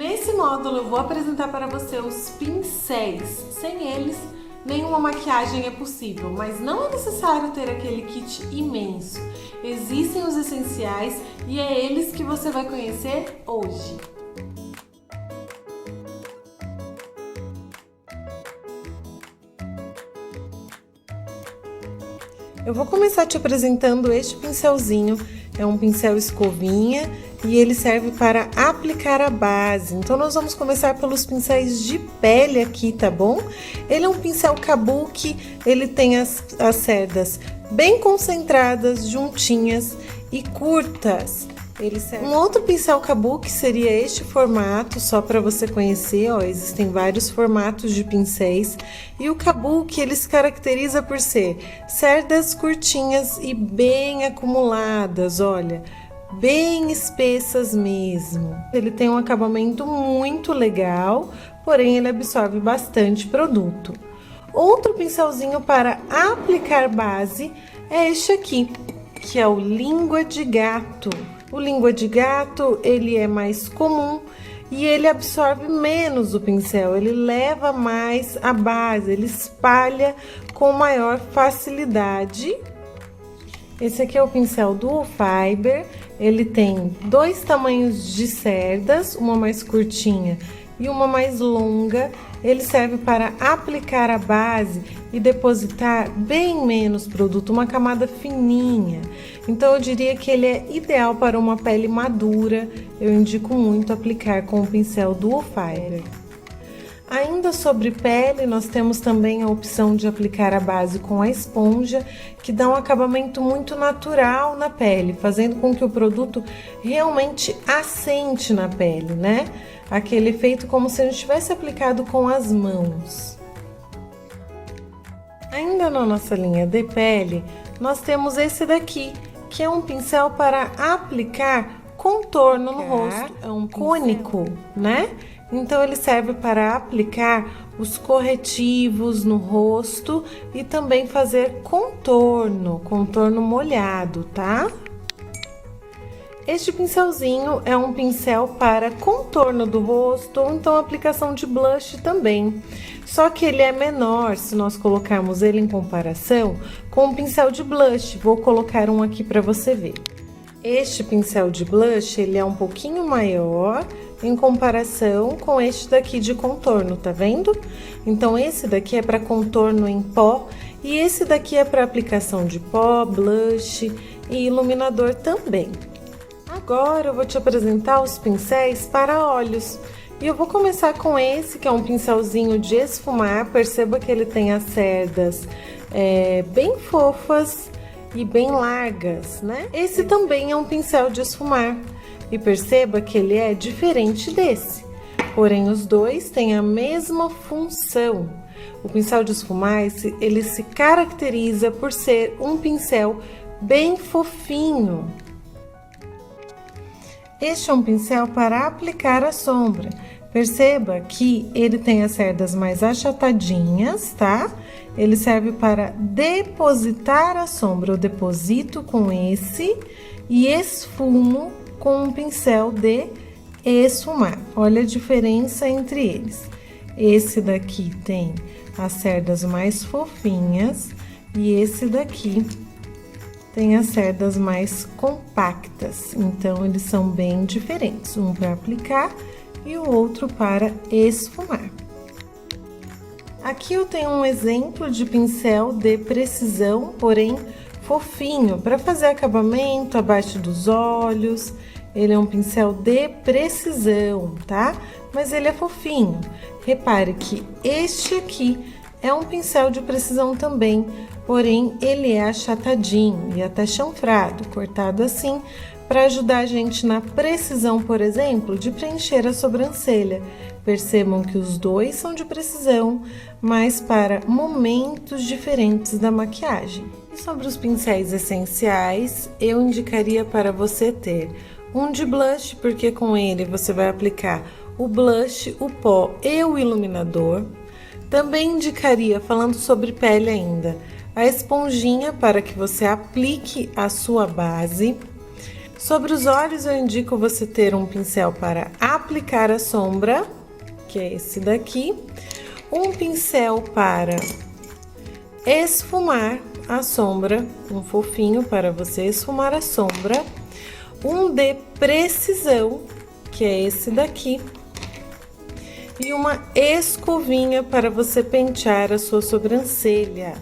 Nesse módulo eu vou apresentar para você os pincéis. Sem eles, nenhuma maquiagem é possível, mas não é necessário ter aquele kit imenso. Existem os essenciais e é eles que você vai conhecer hoje. Eu vou começar te apresentando este pincelzinho. É um pincel escovinha e ele serve para aplicar a base. Então nós vamos começar pelos pincéis de pele aqui, tá bom? Ele é um pincel kabuki, ele tem as cerdas bem concentradas, juntinhas e curtas. Um outro pincel kabuki seria este formato, só para você conhecer, ó, existem vários formatos de pincéis. E o kabuki, ele se caracteriza por ser cerdas curtinhas e bem acumuladas, olha, bem espessas mesmo. Ele tem um acabamento muito legal, porém ele absorve bastante produto. Outro pincelzinho para aplicar base é este aqui, que é o língua de gato. O língua de gato, ele é mais comum e ele absorve menos o pincel, ele leva mais a base, ele espalha com maior facilidade. Esse aqui é o pincel Duo Fiber, ele tem dois tamanhos de cerdas, uma mais curtinha e uma mais longa. Ele serve para aplicar a base e depositar bem menos produto, uma camada fininha. Então eu diria que ele é ideal para uma pele madura. Eu indico muito aplicar com o pincel Duo Fiber. Ainda sobre pele, nós temos também a opção de aplicar a base com a esponja, que dá um acabamento muito natural na pele, fazendo com que o produto realmente assente na pele, né? Aquele efeito como se a gente tivesse aplicado com as mãos. Ainda na nossa linha de pele, nós temos esse daqui, que é um pincel para aplicar contorno no rosto. É um cônico, né? Então ele serve para aplicar os corretivos no rosto e também fazer contorno molhado, tá? Este pincelzinho é um pincel para contorno do rosto ou então aplicação de blush também. Só que ele é menor se nós colocarmos ele em comparação com o pincel de blush. Vou colocar um aqui para você ver. Este pincel de blush, ele é um pouquinho maior em comparação com este daqui de contorno, tá vendo? Então esse daqui é para contorno em pó e esse daqui é para aplicação de pó, blush e iluminador também. Agora eu vou te apresentar os pincéis para olhos. E eu vou começar com esse, que é um pincelzinho de esfumar. Perceba que ele tem as cerdas bem fofas e bem largas, né? Esse também é um pincel de esfumar. E perceba que ele é diferente desse. Porém, os dois têm a mesma função. O pincel de esfumar, ele se caracteriza por ser um pincel bem fofinho. Este é um pincel para aplicar a sombra. Perceba que ele tem as cerdas mais achatadinhas, tá? Ele serve para depositar a sombra. Eu deposito com esse e esfumo com um pincel de esfumar. Olha a diferença entre eles. Esse daqui tem as cerdas mais fofinhas e esse daqui tem as cerdas mais compactas, então eles são bem diferentes, um para aplicar e o outro para esfumar. Aqui eu tenho um exemplo de pincel de precisão, porém fofinho, para fazer acabamento abaixo dos olhos. Ele é um pincel de precisão, tá? Mas ele é fofinho. Repare que este aqui é um pincel de precisão também, porém ele é achatadinho e até chanfrado, cortado assim, para ajudar a gente na precisão, por exemplo, de preencher a sobrancelha. Percebam que os dois são de precisão, mas para momentos diferentes da maquiagem. E sobre os pincéis essenciais, eu indicaria para você ter um de blush, porque com ele você vai aplicar o blush, o pó e o iluminador. Também indicaria, falando sobre pele ainda, a esponjinha para que você aplique a sua base. Sobre os olhos, eu indico você ter um pincel para aplicar a sombra, que é esse daqui. Um pincel para esfumar a sombra, um fofinho para você esfumar a sombra. Um de precisão, que é esse daqui. E uma escovinha para você pentear a sua sobrancelha.